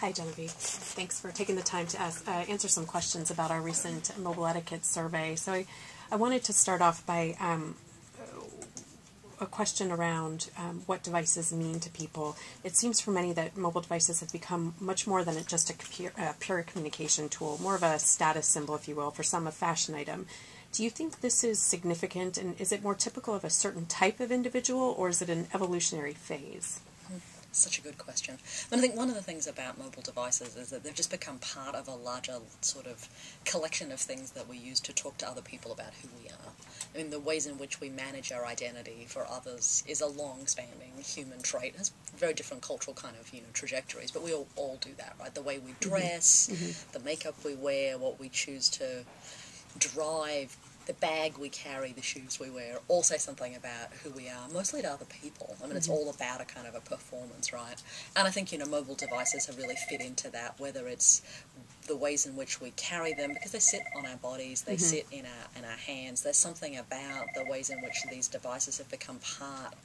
Hi, Genevieve. Thanks for taking the time to answer some questions about our recent mobile etiquette survey. So I wanted to start off by a question around what devices mean to people. It seems for many that mobile devices have become much more than just a pure communication tool, more of a status symbol, if you will, for some a fashion item. Do you think this is significant, and is it more typical of a certain type of individual, or is it an evolutionary phase? Such a good question. And I think one of the things about mobile devices is that they've just become part of a larger sort of collection of things that we use to talk to other people about who we are. I mean, the ways in which we manage our identity for others is a long-standing human trait. It has very different cultural kind of, trajectories, but we all do that, right? The way we dress, the makeup we wear, what we choose to drive, the bag we carry, the shoes we wear, all say something about who we are, mostly to other people. I mean, it's all about a kind of a performance, right? And I think, mobile devices have really fit into that, whether it's the ways in which we carry them, because they sit on our bodies, they sit in our hands. There's something about the ways in which these devices have become part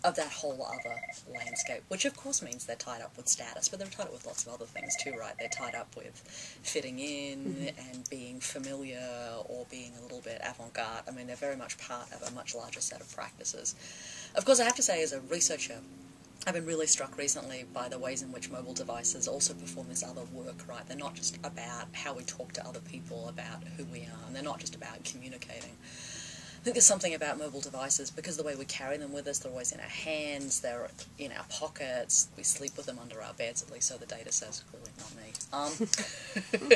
of that whole other landscape, which of course means they're tied up with status, but they're tied up with lots of other things too, right? They're tied up with fitting in and being familiar or being a little bit avant-garde. I mean, they're very much part of a much larger set of practices. Of course, I have to say, as a researcher, I've been really struck recently by the ways in which mobile devices also perform this other work, right? They're not just about how we talk to other people about who we are, and they're not just about communicating. I think there's something about mobile devices, because the way we carry them with us, they're always in our hands, they're in our pockets, we sleep with them under our beds, at least so the data says, clearly not me.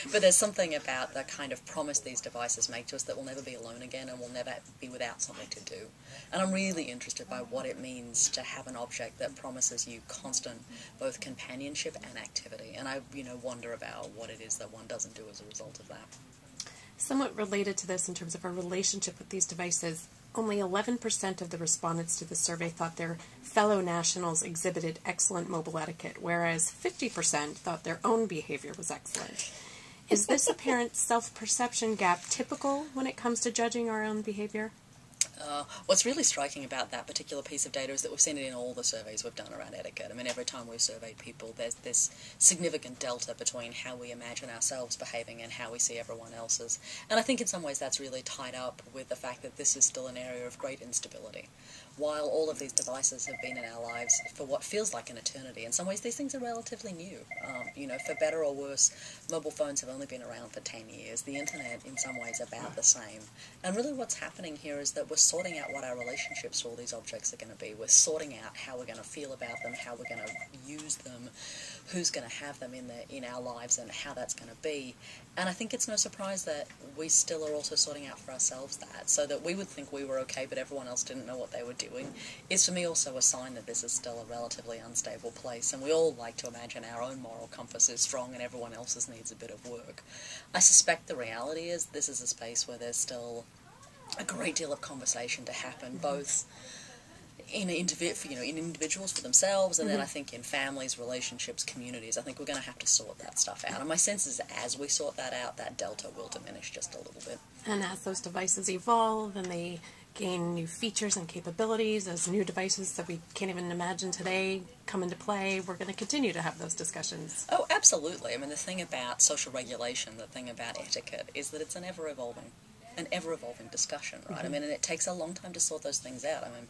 But there's something about the kind of promise these devices make to us that we'll never be alone again and we'll never be without something to do. And I'm really interested by what it means to have an object that promises you constant both companionship and activity. And I, wonder about what it is that one doesn't do as a result of that. Somewhat related to this in terms of our relationship with these devices, only 11% of the respondents to the survey thought their fellow nationals exhibited excellent mobile etiquette, whereas 50% thought their own behavior was excellent. Is this apparent self-perception gap typical when it comes to judging our own behavior? What's really striking about that particular piece of data is that we've seen it in all the surveys we've done around etiquette. I mean, every time we've surveyed people, there's this significant delta between how we imagine ourselves behaving and how we see everyone else's. And I think in some ways that's really tied up with the fact that this is still an area of great instability. While all of these devices have been in our lives for what feels like an eternity, in some ways these things are relatively new. For better or worse, mobile phones have only been around for 10 years. The internet, in some ways, about the same. And really what's happening here is that we're sorting out what our relationships to all these objects are going to be. We're sorting out how we're going to feel about them, how we're going to use them, who's going to have them in our lives, and how that's going to be. And I think it's no surprise that we still are also sorting out for ourselves that, so that we would think we were okay but everyone else didn't know what they were doing, is for me also a sign that this is still a relatively unstable place, and we all like to imagine our own moral compass is strong and everyone else's needs a bit of work. I suspect the reality is this is a space where there's still a great deal of conversation to happen, both in individuals for themselves, and then I think in families, relationships, communities. I think we're going to have to sort that stuff out. And my sense is as we sort that out, that delta will diminish just a little bit. And as those devices evolve and they gain new features and capabilities, as new devices that we can't even imagine today come into play, we're going to continue to have those discussions. Oh, absolutely. I mean, the thing about social regulation, the thing about etiquette, is that it's an ever-evolving discussion, right? I mean, and it takes a long time to sort those things out. I mean,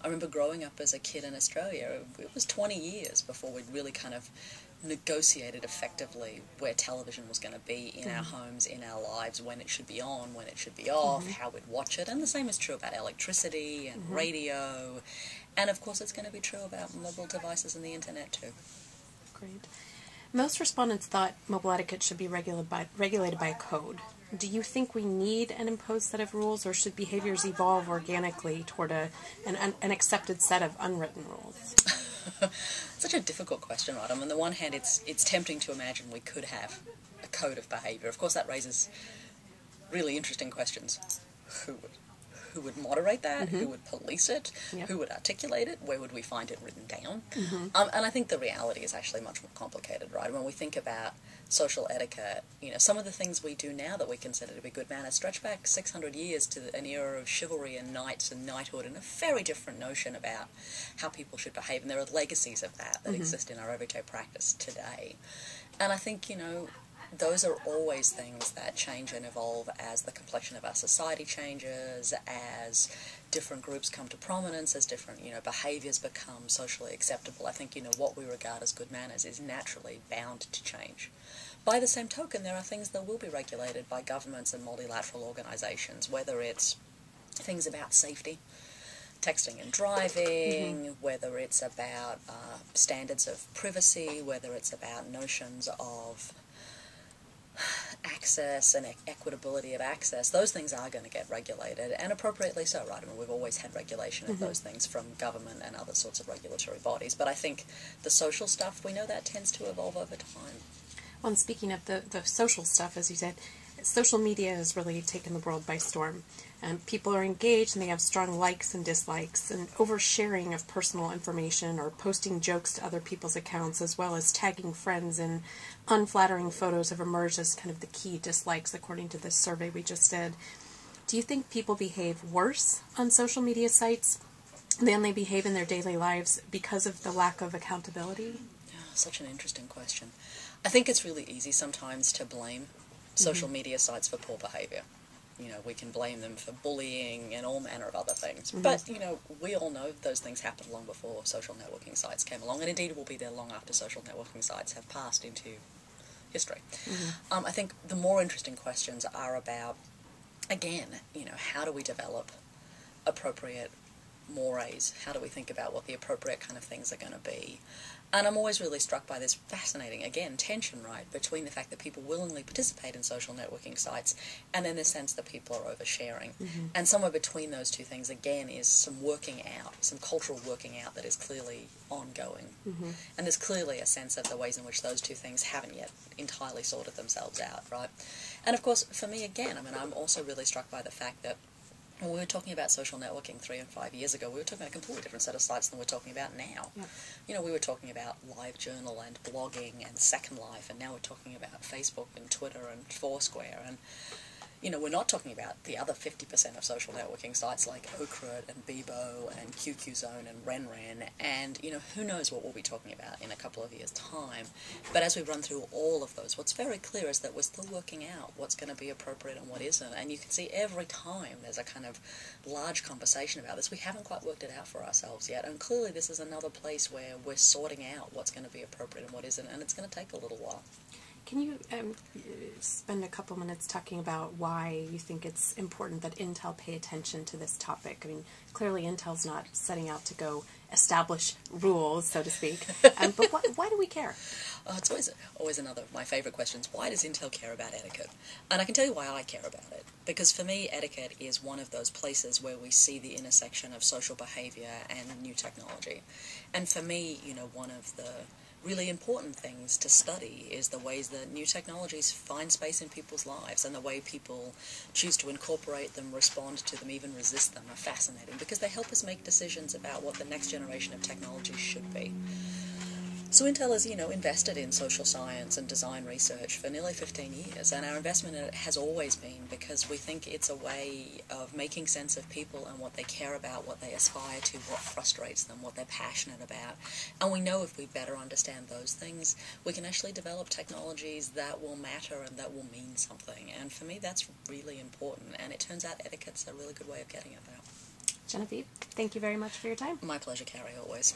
I remember growing up as a kid in Australia, it was 20 years before we'd really kind of negotiated effectively where television was going to be in our homes, in our lives, when it should be on, when it should be off, how we'd watch it. And the same is true about electricity and radio. And of course it's going to be true about mobile devices and the internet too. Great. Most respondents thought mobile etiquette should be regulated by a code. Do you think we need an imposed set of rules, or should behaviors evolve organically toward an accepted set of unwritten rules? Such a difficult question, right? I mean, on the one hand, it's tempting to imagine we could have a code of behaviour. Of course, that raises really interesting questions. who would moderate that, who would police it, Yep. who would articulate it, where would we find it written down? And I think the reality is actually much more complicated, right? When we think about social etiquette, some of the things we do now that we consider to be good manners stretch back 600 years to an era of chivalry and knights and knighthood, and a very different notion about how people should behave, and there are legacies of that exist in our everyday practice today. And I think, those are always things that change and evolve as the complexion of our society changes, as different groups come to prominence, as different, behaviours become socially acceptable. I think, what we regard as good manners is naturally bound to change. By the same token, there are things that will be regulated by governments and multilateral organisations, whether it's things about safety, texting and driving, whether it's about standards of privacy, whether it's about notions of access and equitability of access. Those things are going to get regulated, and appropriately so, right? I mean, we've always had regulation of those things from government and other sorts of regulatory bodies, but I think the social stuff, we know that tends to evolve over time. Well, and speaking of the social stuff, as you said, social media has really taken the world by storm. People are engaged and they have strong likes and dislikes, and oversharing of personal information or posting jokes to other people's accounts, as well as tagging friends in unflattering photos, have emerged as kind of the key dislikes according to this survey we just did. Do you think people behave worse on social media sites than they behave in their daily lives because of the lack of accountability? Oh, such an interesting question. I think it's really easy sometimes to blame social media sites for poor behaviour. We can blame them for bullying and all manner of other things. But, we all know those things happened long before social networking sites came along, and indeed will be there long after social networking sites have passed into history. I think the more interesting questions are about, again, how do we develop appropriate mores? How do we think about what the appropriate kind of things are going to be? And I'm always really struck by this fascinating, again, tension, right, between the fact that people willingly participate in social networking sites and then the sense that people are oversharing. And somewhere between those two things, again, is some working out, some cultural working out that is clearly ongoing. And there's clearly a sense of the ways in which those two things haven't yet entirely sorted themselves out, right? And of course, for me, again, I'm also really struck by the fact that when we were talking about social networking 3 and 5 years ago, we were talking about a completely different set of sites than we're talking about now. We were talking about LiveJournal and blogging and Second Life, and now we're talking about Facebook and Twitter and Foursquare, and we're not talking about the other 50% of social networking sites like Okra and Bebo and QQ Zone and RenRen, and, who knows what we'll be talking about in a couple of years' time. But as we run through all of those, what's very clear is that we're still working out what's going to be appropriate and what isn't, and you can see every time there's a kind of large conversation about this, we haven't quite worked it out for ourselves yet, and clearly this is another place where we're sorting out what's going to be appropriate and what isn't, and it's going to take a little while. Can you spend a couple minutes talking about why you think it's important that Intel pay attention to this topic? I mean, clearly Intel's not setting out to go establish rules, so to speak, but why do we care? It's always another of my favourite questions. Why does Intel care about etiquette? And I can tell you why I care about it. Because for me, etiquette is one of those places where we see the intersection of social behaviour and new technology. And for me, one of the really important things to study is the ways that new technologies find space in people's lives, and the way people choose to incorporate them, respond to them, even resist them are fascinating, because they help us make decisions about what the next generation of technology should be. So Intel has, invested in social science and design research for nearly 15 years, and our investment in it has always been because we think it's a way of making sense of people and what they care about, what they aspire to, what frustrates them, what they're passionate about. And we know if we better understand those things, we can actually develop technologies that will matter and that will mean something. And for me, that's really important, and it turns out etiquette's a really good way of getting at that. Genevieve, thank you very much for your time. My pleasure, Carrie, always.